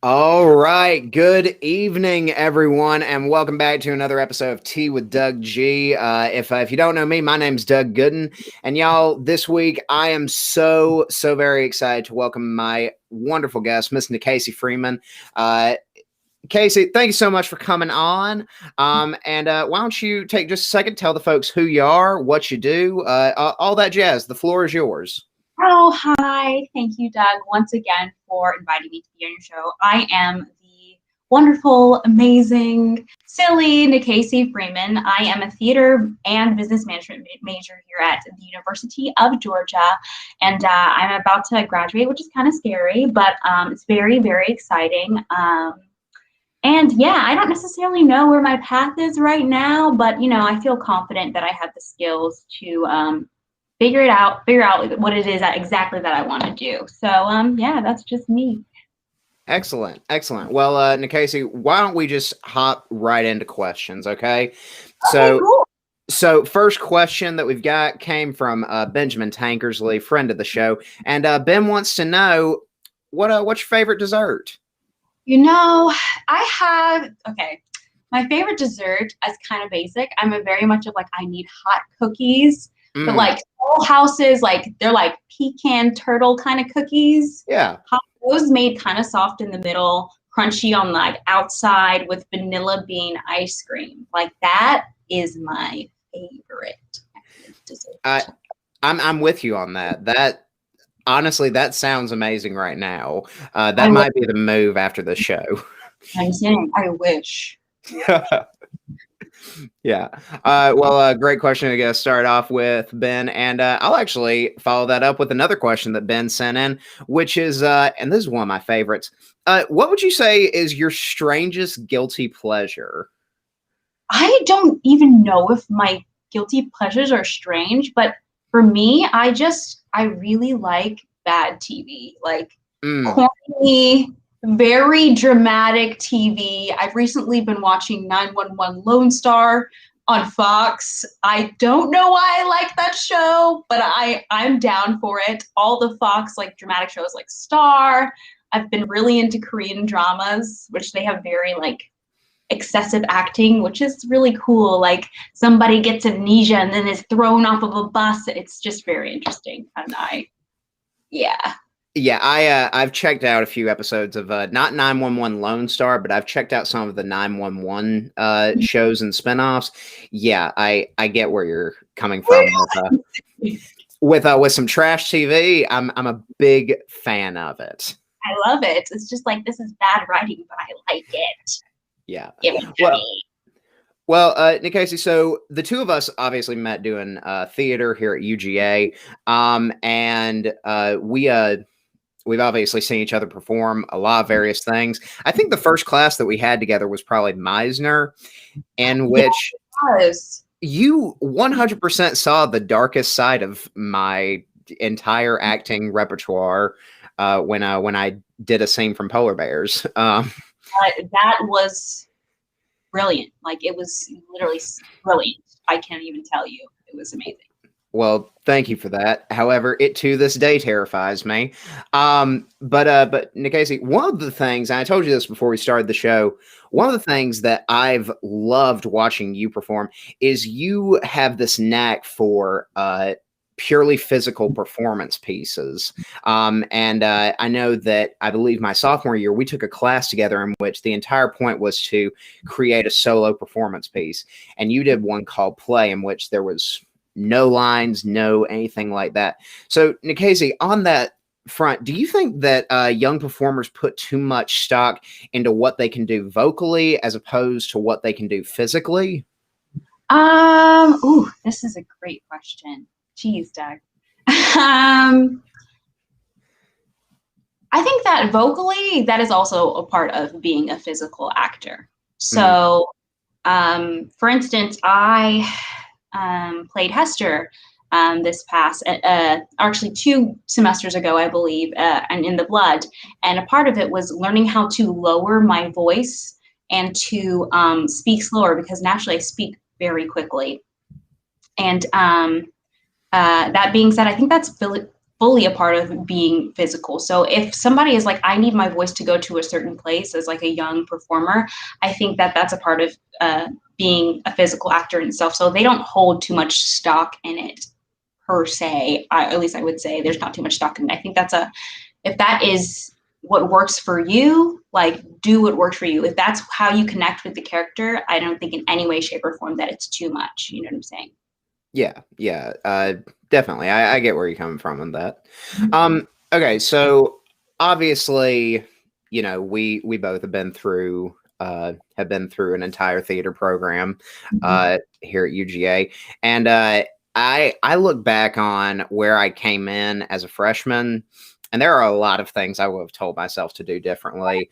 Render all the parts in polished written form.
All right. Good evening, everyone, and welcome back to another episode of Tea with Doug G. If you don't know me, my name's Doug Gooden, and y'all, this week I am so very excited to welcome my wonderful guest, Miss Nickasey Freeman. Casey, thank you so much for coming on. And why don't you take just a second, tell the folks who you are, what you do, all that jazz. The floor is yours. Oh, hi. Thank you, Doug, once again for inviting me to be on your show. I am the wonderful, amazing, silly Nickasey Freeman. I am a theater and business management major here at the University of Georgia, and I'm about to graduate, which is kind of scary, but it's very exciting. And yeah, I don't necessarily know where my path is right now, but I feel confident that I have the skills to figure out what it is exactly that I want to do. So yeah, that's just me. Excellent. Well, Nickasey, why don't we just hop right into questions, okay? Okay, cool. So first question that we've got came from Benjamin Tankersley, friend of the show, and Ben wants to know what's your favorite dessert? My favorite dessert is kind of basic. I'm a very much of I need hot cookies, but Soul Houses, they're like pecan turtle kind of cookies. Yeah. Those made kind of soft in the middle, crunchy on the outside with vanilla bean ice cream. That is my favorite dessert. I'm with you on that. Honestly, that sounds amazing right now. That might be the move after the show. I'm saying, I wish. Yeah. Great question to get started off with, Ben. And I'll actually follow that up with another question that Ben sent in, which is, and this is one of my favorites. What would you say is your strangest guilty pleasure? I don't even know if my guilty pleasures are strange, but for me, I really like bad TV, corny, very dramatic TV. I've recently been watching 911 Lone Star on Fox. I don't know why I like that show, but I'm down for it. All the Fox dramatic shows like Star. I've been really into Korean dramas, which they have very excessive acting, which is really cool. Somebody gets amnesia and then is thrown off of a bus. It's just very interesting. And I've checked out a few episodes of not 911 Lone Star, but I've checked out some of the 911 shows and spinoffs. Yeah, I get where you're coming from with some trash TV. I'm a big fan of it. I love it. It's just this is bad writing, but I like it. Yeah. Give it to me. Well, Nickasey, so the two of us obviously met doing theater here at UGA, and we've obviously seen each other perform a lot of various things. I think the first class that we had together was probably Meisner, in which you 100% saw the darkest side of my entire acting repertoire when I did a scene from Polar Bears. That was brilliant. It was literally brilliant. I can't even tell you. It was amazing. Well, thank you for that. However, it to this day terrifies me. But Nickasey, one of the things, and I told you this before we started the show, one of the things that I've loved watching you perform is you have this knack for purely physical performance pieces. And I know that I believe my sophomore year, we took a class together in which the entire point was to create a solo performance piece. And you did one called Play, in which there was no lines, no anything like that. So, Nickasey, on that front, do you think that young performers put too much stock into what they can do vocally as opposed to what they can do physically? This is a great question. Jeez, Doug. I think that vocally, that is also a part of being a physical actor. So, for instance, I played Hester this past, actually 2 semesters ago, I believe, and in The Blood. And a part of it was learning how to lower my voice and to speak slower, because naturally I speak very quickly. And that being said, I think that's fully a part of being physical. So if somebody is like, I need my voice to go to a certain place as like a young performer, I think that that's a part of being a physical actor in itself. So they don't hold too much stock in it per se. At least I would say there's not too much stock in it. I think if that is what works for you, like do what works for you. If that's how you connect with the character, I don't think in any way, shape, or form that it's too much. You know what I'm saying? Yeah, definitely. I get where you're coming from on that. Okay, so obviously, you know, we both have been through an entire theater program here at UGA, and I look back on where I came in as a freshman, and there are a lot of things I would have told myself to do differently.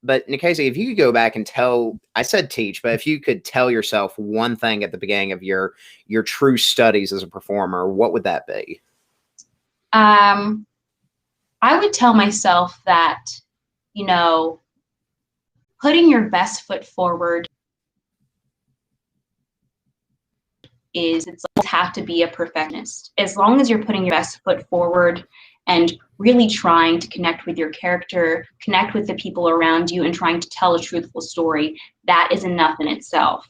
But Nickasey, if you could go back and I said teach, but if you could tell yourself one thing at the beginning of your true studies as a performer, what would that be? I would tell myself that, you know, putting your best foot forward it's have to be a perfectionist. As long as you're putting your best foot forward and really trying to connect with your character, connect with the people around you, and trying to tell a truthful story, that is enough in itself.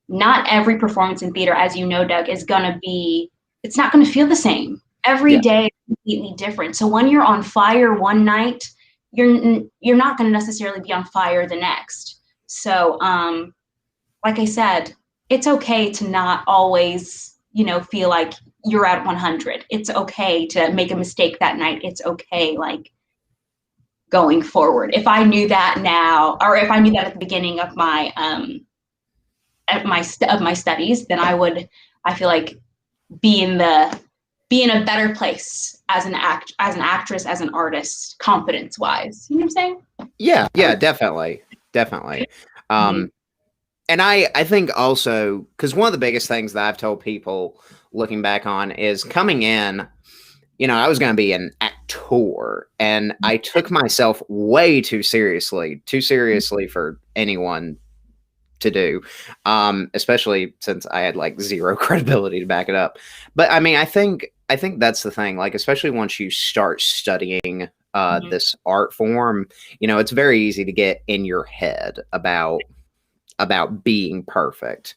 Not every performance in theater, as you know, Doug, it's not gonna feel the same. Every day is completely different. So when you're on fire one night, you're not gonna necessarily be on fire the next. So like I said, it's okay to not always, feel like you're at 100. It's okay to make a mistake that night. It's okay, like, going forward. If I knew that now, or if I knew that at the beginning of my studies, then I feel like be in a better place as an actress, as an artist, confidence wise. You know what I'm saying? Yeah, definitely. And I think also, because one of the biggest things that I've told people looking back on is coming in, I was going to be an actor, and I took myself way too seriously for anyone to do, especially since I had like zero credibility to back it up. But I mean, I think that's the thing, like, especially once you start studying this art form, it's very easy to get in your head about being perfect.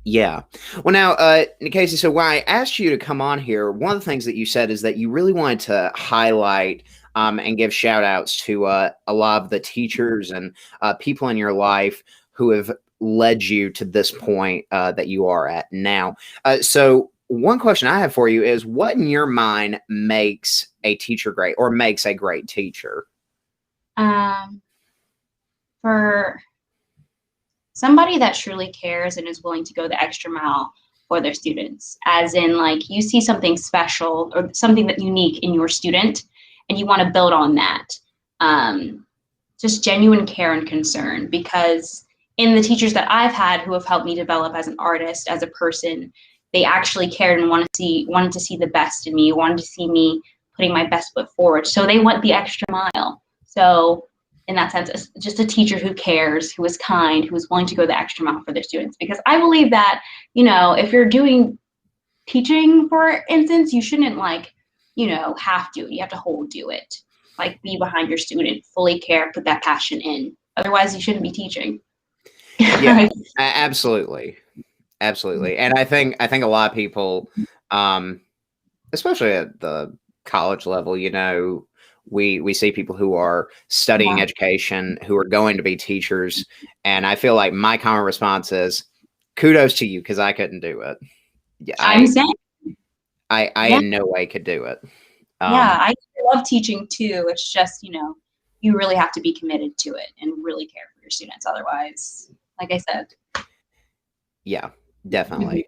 Yeah. Well, now, Nickasey, so when I asked you to come on here, one of the things that you said is that you really wanted to highlight and give shout outs to a lot of the teachers and people in your life who have led you to this point that you are at now. So one question I have for you is, what in your mind makes a teacher great, or makes a great teacher? For somebody that truly cares and is willing to go the extra mile for their students, as in, like, you see something special or something that unique in your student and you want to build on that. Just genuine care and concern, because in the teachers that I've had who have helped me develop as an artist, as a person, they actually cared and wanted to see the best in me, wanted to see me putting my best foot forward. So they went the extra mile. So in that sense, just a teacher who cares, who is kind, who is willing to go the extra mile for their students. Because I believe that, if you're doing teaching, for instance, you shouldn't have to. You have to whole do it. Like, be behind your student, fully care, put that passion in. Otherwise, you shouldn't be teaching. Yeah, absolutely. And I think a lot of people, especially at the college level, we see people who are studying education, who are going to be teachers. And I feel like my common response is, kudos to you, because I couldn't do it. Yeah, I in no way could do it. I love teaching too. It's just, you really have to be committed to it and really care for your students. Otherwise, like I said. Yeah, definitely.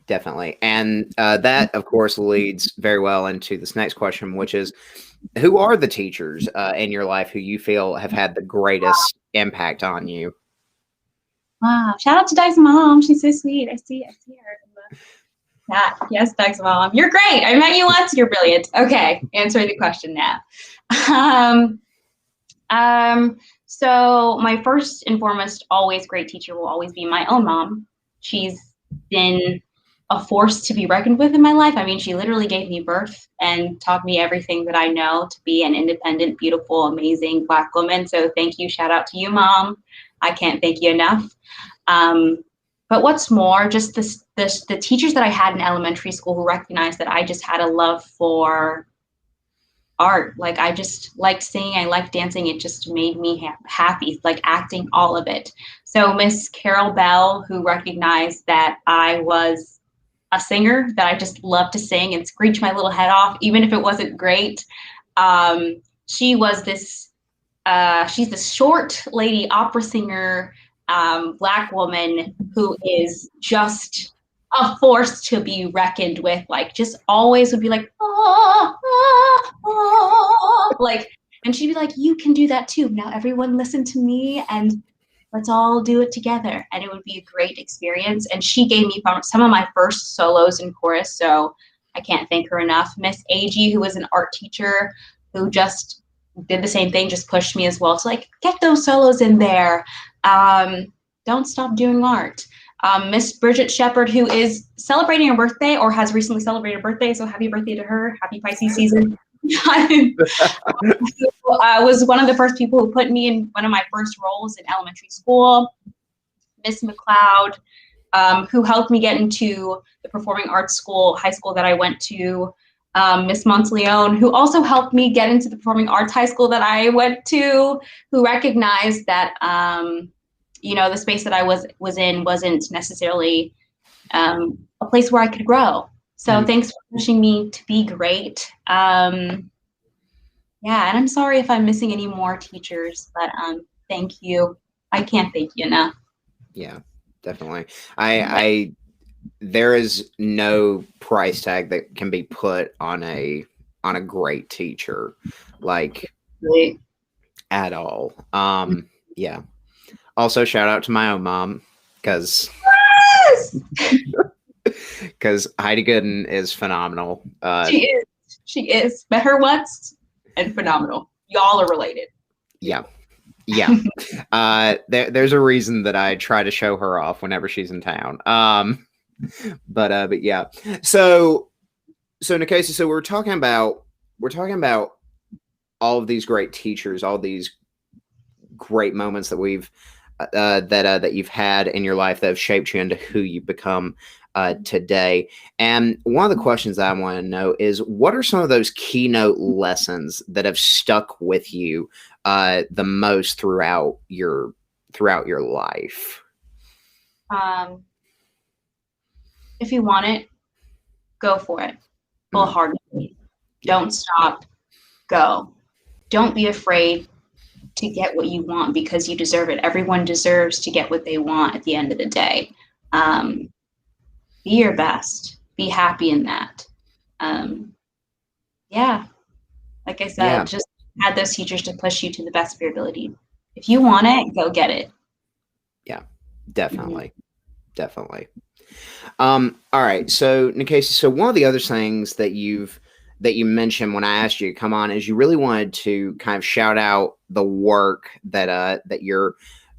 Definitely. And that, of course, leads very well into this next question, which is, who are the teachers in your life who you feel have had the greatest impact on you? Wow. Shout out to Doug's mom. She's so sweet. I see her. Yes, Doug's mom. You're great. I met you once. You're brilliant. Okay. Answering the question now. So my first and foremost, always great teacher will always be my own mom. She's been a force to be reckoned with in my life. I mean, she literally gave me birth and taught me everything that I know to be an independent, beautiful, amazing Black woman. So thank you. Shout out to you, Mom. I can't thank you enough. But what's more, just the teachers that I had in elementary school who recognized that I just had a love for art. Like, I just liked singing, I liked dancing. It just made me happy, like acting, all of it. So Miss Carol Bell, who recognized that I was a singer, that I just loved to sing and screech my little head off, even if it wasn't great. She was this, she's this short lady opera singer, Black woman who is just a force to be reckoned with. Like, just always would be like, ah, ah, ah, like, and she'd be like, you can do that too. Now everyone listen to me and let's all do it together. And it would be a great experience. And she gave me some of my first solos in chorus, so I can't thank her enough. Miss Agee, who was an art teacher, who just did the same thing, just pushed me as well to like, get those solos in there. Don't stop doing art. Miss Bridget Shepard, who is celebrating her birthday or has recently celebrated her birthday, so happy birthday to her. Happy Pisces season. Was one of the first people who put me in one of my first roles in elementary school. Miss McLeod, who helped me get into the performing arts school, high school that I went to. Miss Monteleone, who also helped me get into the performing arts high school that I went to, who recognized that you know, the space that I was in wasn't necessarily a place where I could grow. So thanks for pushing me to be great. Yeah, and I'm sorry if I'm missing any more teachers, but thank you. I can't thank you enough. Yeah, definitely. I there is no price tag that can be put on a great teacher, like Really? at all. Yeah. Also, shout out to my own mom, because Heidi Gooden is phenomenal. She is. Met her once and phenomenal. Y'all are related. Yeah. There's a reason that I try to show her off whenever she's in town. But yeah. So Nickasey, so we're talking about all of these great teachers, all these great moments that we've that you've had in your life that have shaped you into who you become today. And one of the questions that I want to know is, what are some of those keynote lessons that have stuck with you the most throughout your life? If you want it, go for it. Wholeheartedly. Don't stop. Go. Don't be afraid to get what you want, because you deserve it. Everyone deserves to get what they want at the end of the day. Be your best. Be happy in that. Yeah. Like I said, just had those teachers to push you to the best of your ability. If you want it, go get it. Yeah, definitely. Definitely. All right. So Nickasey, so one of the other things that you mentioned when I asked you to come on is you really wanted to kind of shout out the work that your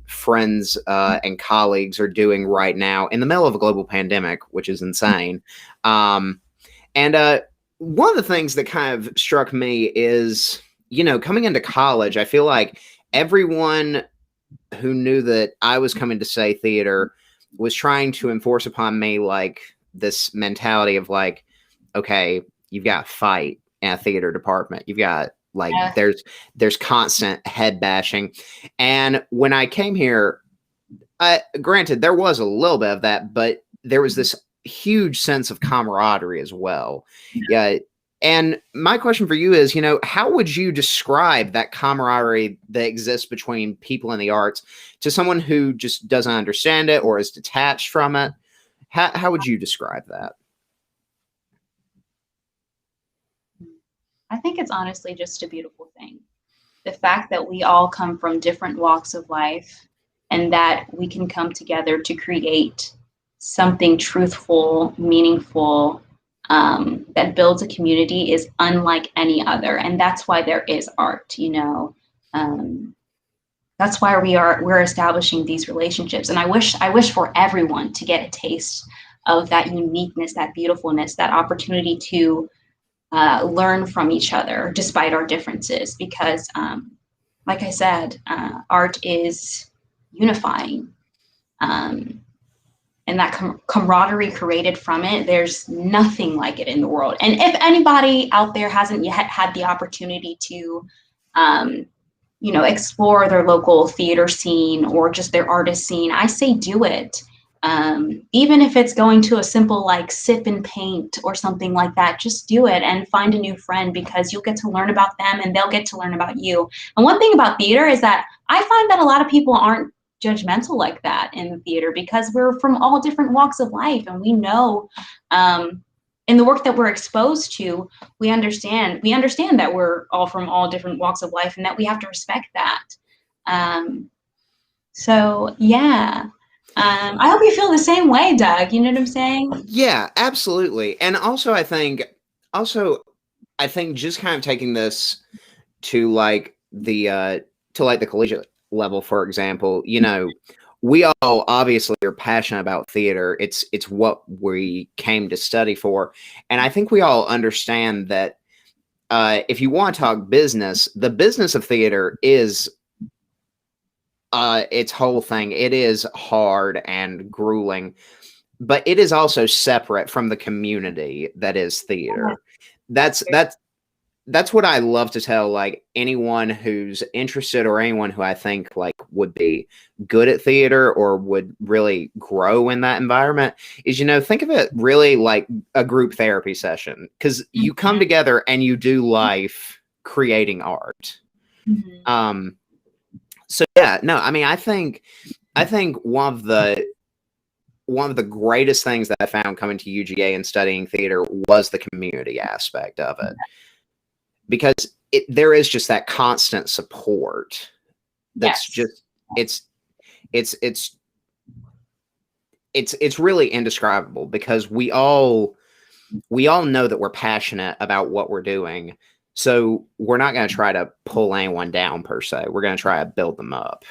friends and colleagues are doing right now in the middle of a global pandemic, which is insane. And one of the things that kind of struck me is, you know, coming into college, I feel like everyone who knew that I was coming to say theater was trying to enforce upon me like this mentality of like, okay, you've got to fight in a theater department. You've got like, there's constant head bashing. And when I came here, granted, there was a little bit of that, but there was this huge sense of camaraderie as well. Yeah. And my question for you is, you know, how would you describe that camaraderie that exists between people in the arts to someone who just doesn't understand it or is detached from it? How would you describe that? I think it's honestly just a beautiful thing. The fact that we all come from different walks of life and that we can come together to create something truthful, meaningful, that builds a community is unlike any other. And that's why there is art, you know. That's why we're establishing these relationships. And I wish for everyone to get a taste of that uniqueness, that beautifulness, that opportunity to learn from each other despite our differences. Because, like I said, art is unifying. And that camaraderie created from it, there's nothing like it in the world. And if anybody out there hasn't yet had the opportunity to, explore their local theater scene or just their artist scene, I say do it. Even if it's going to a simple like sip and paint or something like that, just do it and find a new friend, because you'll get to learn about them and they'll get to learn about you. And one thing about theater is that I find that a lot of people aren't judgmental like that in the theater, because we're from all different walks of life, and we know in the work that we're exposed to, we understand that we're all from all different walks of life, and that we have to respect that. So yeah. I hope you feel the same way, Doug. You know what I'm saying? Yeah, absolutely. And also I think just kind of taking this to like the collegiate level, for example, we all obviously are passionate about theater. It's what we came to study for. And I think we all understand that if you want to talk business, the business of theater is its whole thing. It is hard and grueling, but it is also separate from the community that is theater. That's what I love to tell like anyone who's interested, or anyone who I think like would be good at theater or would really grow in that environment, is, think of it really like a group therapy session, because you come together and you do life creating art. Mm-hmm. So yeah, no, I mean, I think one of the greatest things that I found coming to UGA and studying theater was the community aspect of it, because there is just that constant support. That's just it's really indescribable, because we all know that we're passionate about what we're doing. So we're not going to try to pull anyone down per se. We're going to try to build them up.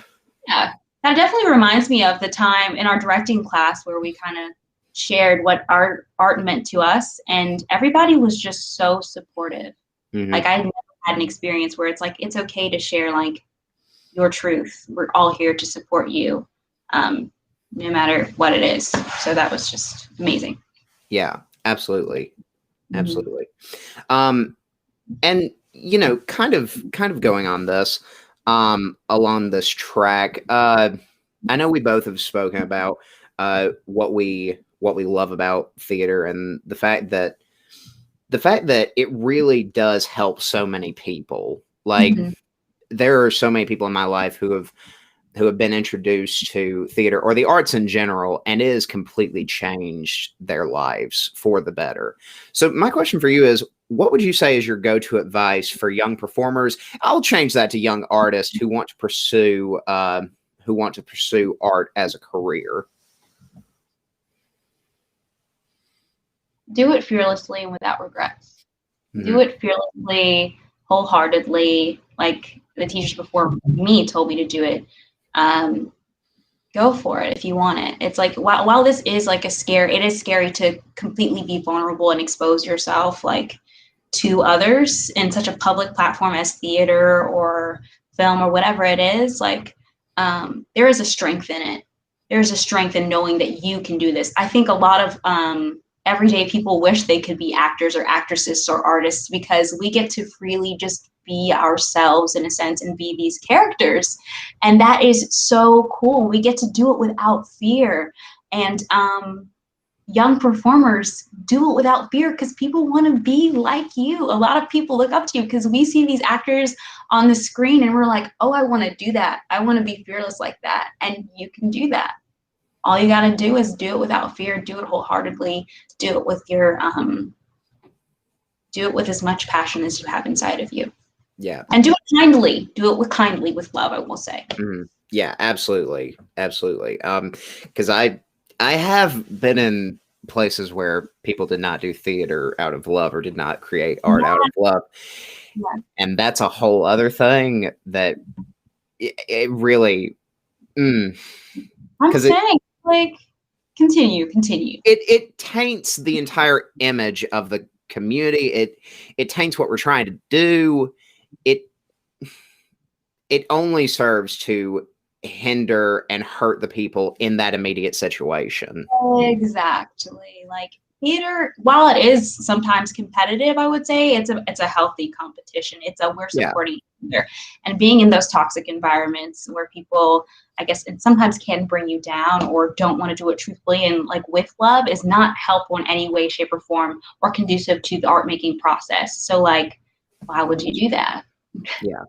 Yeah, that definitely reminds me of the time in our directing class where we kind of shared what art meant to us, and everybody was just so supportive. Mm-hmm. Like I never had an experience where it's like, it's okay to share like your truth. We're all here to support you, no matter what it is. So that was just amazing. Yeah, absolutely. Absolutely. And kind of going on this, along this track, I know we both have spoken about what we love about theater, and the fact that it really does help so many people. Like there are so many people in my life who have been introduced to theater or the arts in general, and it has completely changed their lives for the better. So my question for you is, what would you say is your go-to advice for young performers? I'll change that to young artists who want to pursue art as a career. Do it fearlessly and without regrets. Mm-hmm. Do it fearlessly, wholeheartedly, like the teachers before me told me to do it. Go for it if you want it. It's like, while this is like it is scary to completely be vulnerable and expose yourself like to others in such a public platform as theater or film or whatever it is. Like, there is a strength in it. There's a strength in knowing that you can do this. I think a lot of everyday people wish they could be actors or actresses or artists, because we get to freely just be ourselves in a sense and be these characters. And that is so cool. We get to do it without fear. And young performers do it without fear, because people want to be like you. A lot of people look up to you because we see these actors on the screen and we're like, oh, I want to do that. I want to be fearless like that. And you can do that. All you got to do is do it without fear, do it wholeheartedly, do it with your, do it with as much passion as you have inside of you. Yeah. And do it kindly. Do it kindly, with love, I will say. Mm-hmm. Yeah, absolutely. Absolutely. Because I have been in places where people did not do theater out of love or did not create art out of love. Yeah. And that's a whole other thing that it really, I'm saying, like, Continue. It taints the entire image of the community. It taints what we're trying to do. It only serves to hinder and hurt the people in that immediate situation. Exactly. Like theater, while it is sometimes competitive, I would say it's a healthy competition. We're supporting each other, and being in those toxic environments where people, I guess, it sometimes can bring you down or don't want to do it truthfully and like with love is not helpful in any way, shape, or form, or conducive to the art making process. So like, why would you do that? Yeah,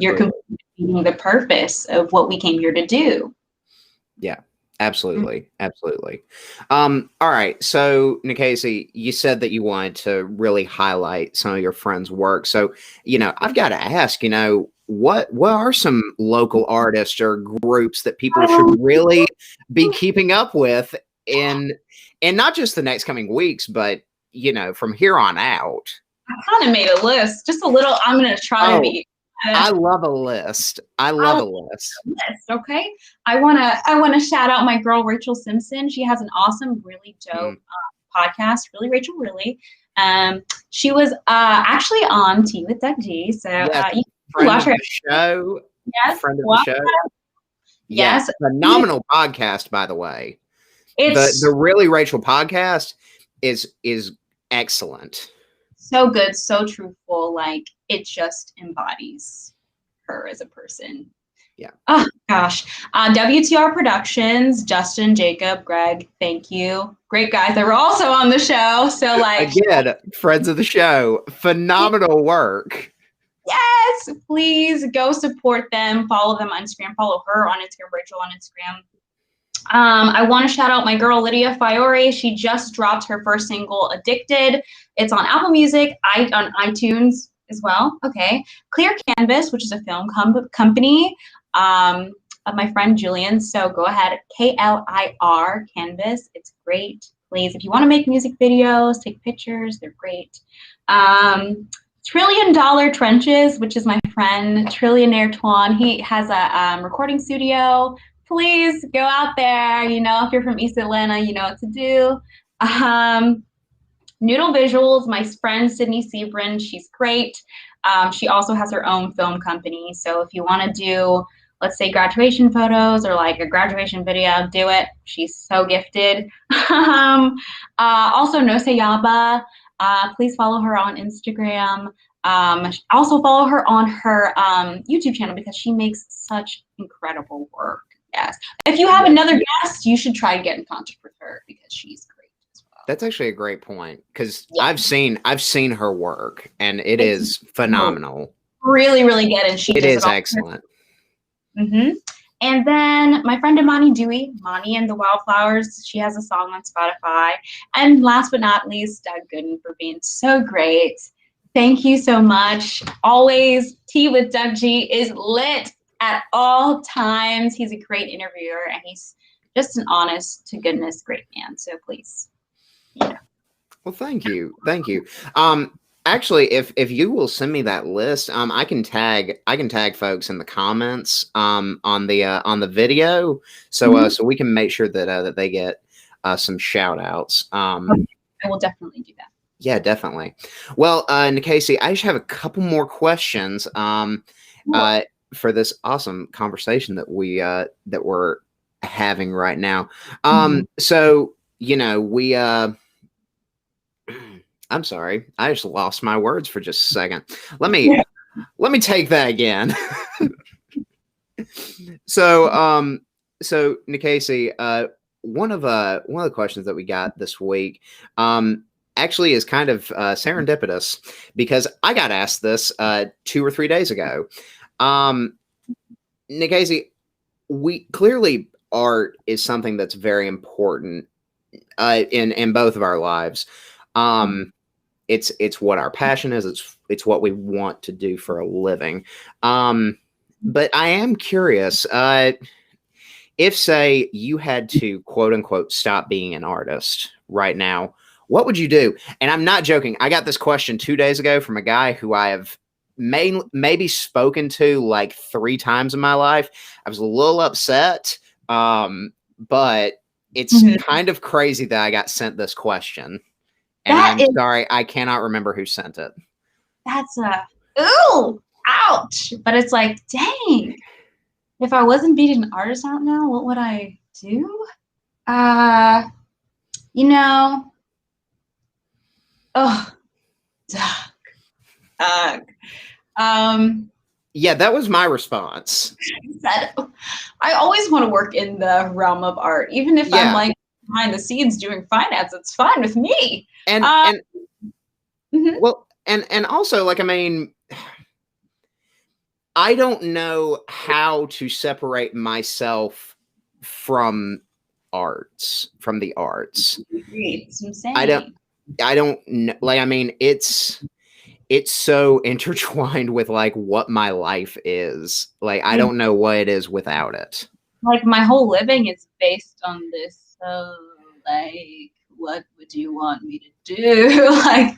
you're completing the purpose of what we came here to do. Yeah, absolutely. All right. So Nickasey, you said that you wanted to really highlight some of your friends' work. So, I've got to ask, what are some local artists or groups that people should really be keeping up with in not just the next coming weeks, but from here on out? I kind of made a list, just a little. I'm going to try to be. I love a list. I love a list. Okay. I want to shout out my girl, Rachel Simpson. She has an awesome, really dope podcast. Really, Rachel, really. She was actually on Tea with Doug G. So you can watch her show. Yes. Friend of the show. Yes. Phenomenal podcast, by the way. It's the Really Rachel podcast is excellent. So good, so truthful. Like it just embodies her as a person. Yeah. Oh gosh. WTR Productions, Justin, Jacob, Greg, thank you. Great guys that were also on the show. So like again, friends of the show, phenomenal work. Yes, please go support them. Follow them on Instagram. Follow her on Instagram. Rachel on Instagram. I want to shout out my girl Lydia Fiore. She just dropped her first single, Addicted. It's on Apple Music, on iTunes as well. Okay. Clear Canvas, which is a film company of my friend Julian. So go ahead, KLIR Canvas. It's great. Please, if you want to make music videos, take pictures, they're great. $1 Trillion Trenches, which is my friend Trillionaire Twan. He has a recording studio. Please go out there. If you're from East Atlanta, you know what to do. Noodle Visuals, my friend Sydney Sebrin, she's great. She also has her own film company. So if you want to do, let's say, graduation photos or like a graduation video, do it. She's so gifted. Also, No Say Yaba. Please follow her on Instagram. Also follow her on her YouTube channel because she makes such incredible work. Yes. If you have another guest, you should try and get in contact with her because she's great as well. That's actually a great point because I've seen her work and it's is phenomenal. Really, really good, and it is excellent. And then my friend Imani Dewey, Mani and the Wildflowers. She has a song on Spotify. And last but not least, Doug Gooden for being so great. Thank you so much. Always, Tea with Doug G is lit at all times. He's a great interviewer and he's just an honest to goodness great man. So please. Yeah. Well, thank you. Actually, if you will send me that list, I can tag folks in the comments on the video, so so we can make sure that they get some shout outs. I will definitely do that. Yeah, definitely. Well, Nickasey, I just have a couple more questions for this awesome conversation that we're having right now. So we I'm sorry, I just lost my words for just a second. Let me take that again. So Nickasey, one of the questions that we got this week actually is kind of serendipitous because I got asked this 2 or 3 days ago. Nickasey, clearly art is something that's very important in both of our lives. It's what our passion is. It's what we want to do for a living. But I am curious, if say you had to quote unquote stop being an artist right now, what would you do? And I'm not joking. I got this question 2 days ago from a guy who I have maybe spoken to like 3 times in my life. I was a little upset, but it's kind of crazy that I got sent this question. And I'm sorry, I cannot remember who sent it. That's ooh, ouch. But it's like, dang, if I wasn't beating an artist out now, what would I do? You know, oh, Doug. Yeah, that was my response. I always want to work in the realm of art, even if I'm like behind the scenes doing finance. It's fine with me. And well, and also, like, I mean, I don't know how to separate myself from the arts. It's insane. I don't know. Like, I mean, it's so intertwined with like what my life is. Like, I don't know what it is without it. Like, my whole living is based on this. So, like, what would you want me to do? Like,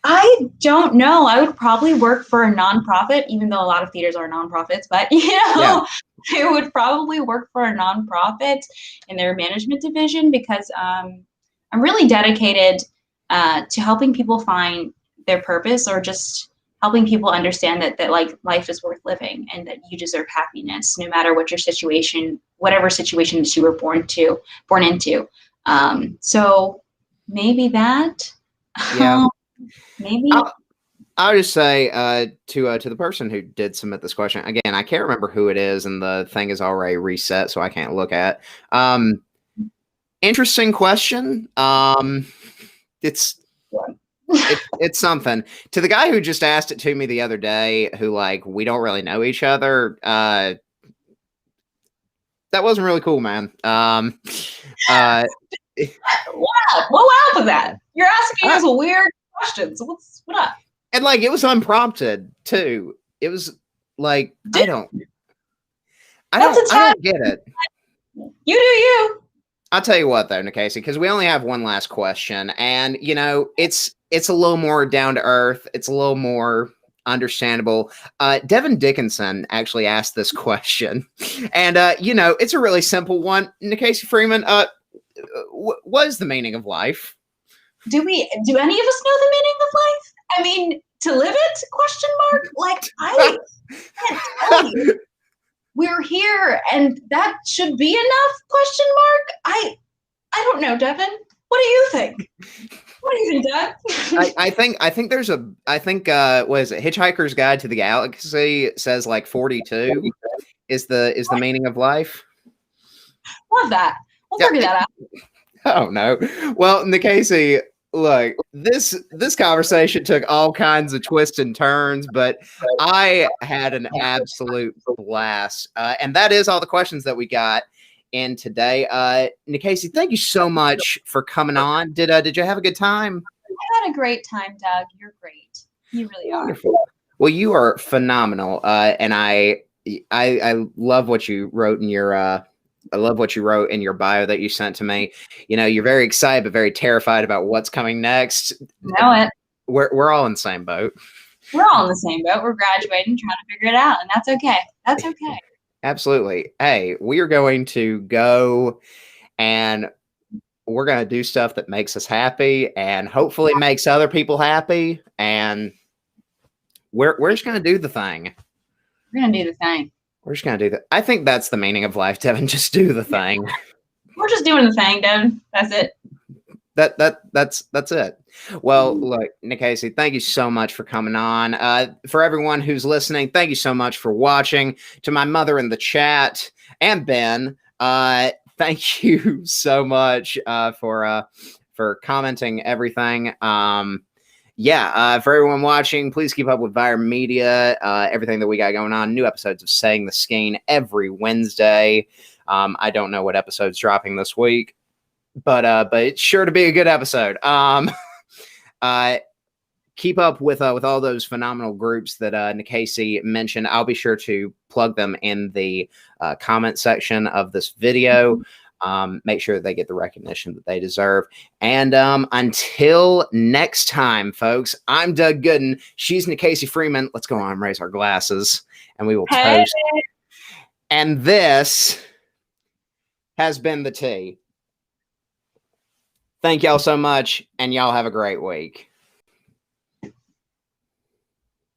I don't know. I would probably work for a nonprofit, even though a lot of theaters are nonprofits, but I would probably work for a nonprofit in their management division, because I'm really dedicated to helping people find their purpose, or just helping people understand that like life is worth living and that you deserve happiness no matter what your situation, whatever situation that you were born into. So maybe that. Maybe. I'll just say to the person who did submit this question, again, I can't remember who it is, and the thing is already reset, so I can't look at. Interesting question. It's something. To the guy who just asked it to me the other day, who, like, we don't really know each other, that wasn't really cool, man. What was that? You're asking us weird questions. What up? And like, it was unprompted too. It was like, I don't get it. You do you. I'll tell you what though, Nickasey, because we only have one last question, and you know, it's a little more down to earth. It's a little more understandable. Devin Dickinson actually asked this question, and you know, it's a really simple one. Nickasey Freeman, what is the meaning of life? Do any of us know the meaning of life? I mean, to live it? Question mark. Like, I can't tell you. We're here, and that should be enough? Question mark. I don't know, Devin. What do you think? What do you think, Doug? I think there's what is it? Hitchhiker's Guide to the Galaxy says like 42 is the meaning of life. Love that. We'll figure that out. Oh no. Well, Nickasey, look, this conversation took all kinds of twists and turns, but I had an absolute blast. And that is all the questions that we got in today. Nickasey, thank you so much for coming on. Did you have a good time? I had a great time, Doug. You're great. You really are. Wonderful. Well, you are phenomenal. And I love what you wrote in your bio that you sent to me. You know, you're very excited, but very terrified about what's coming next. Know it. We're all in the same boat. We're all in the same boat. We're graduating, trying to figure it out, and that's okay. That's okay. Absolutely. Hey, we are going to go and we're going to do stuff that makes us happy and hopefully makes other people happy. And we're just going to do the thing. We're going to do the thing. We're just going to do that. I think that's the meaning of life, Devin. Just do the thing. We're just doing the thing, Devin. That's it. That's it. Well, look, Nickasey, thank you so much for coming on. For everyone who's listening, thank you so much for watching. To my mother in the chat and Ben, thank you so much for commenting everything. For everyone watching, please keep up with Vire Media, everything that we got going on. New episodes of Saying the Skein every Wednesday. I don't know what episode's dropping this week, but it's sure to be a good episode. Keep up with all those phenomenal groups that Nickasey mentioned. I'll be sure to plug them in the comment section of this video. Make sure that they get the recognition that they deserve. And until next time, folks, I'm Doug Gooden. She's Nickasey Freeman. Let's go on and raise our glasses, and we will toast. And this has been the tea. Thank y'all so much, and y'all have a great week.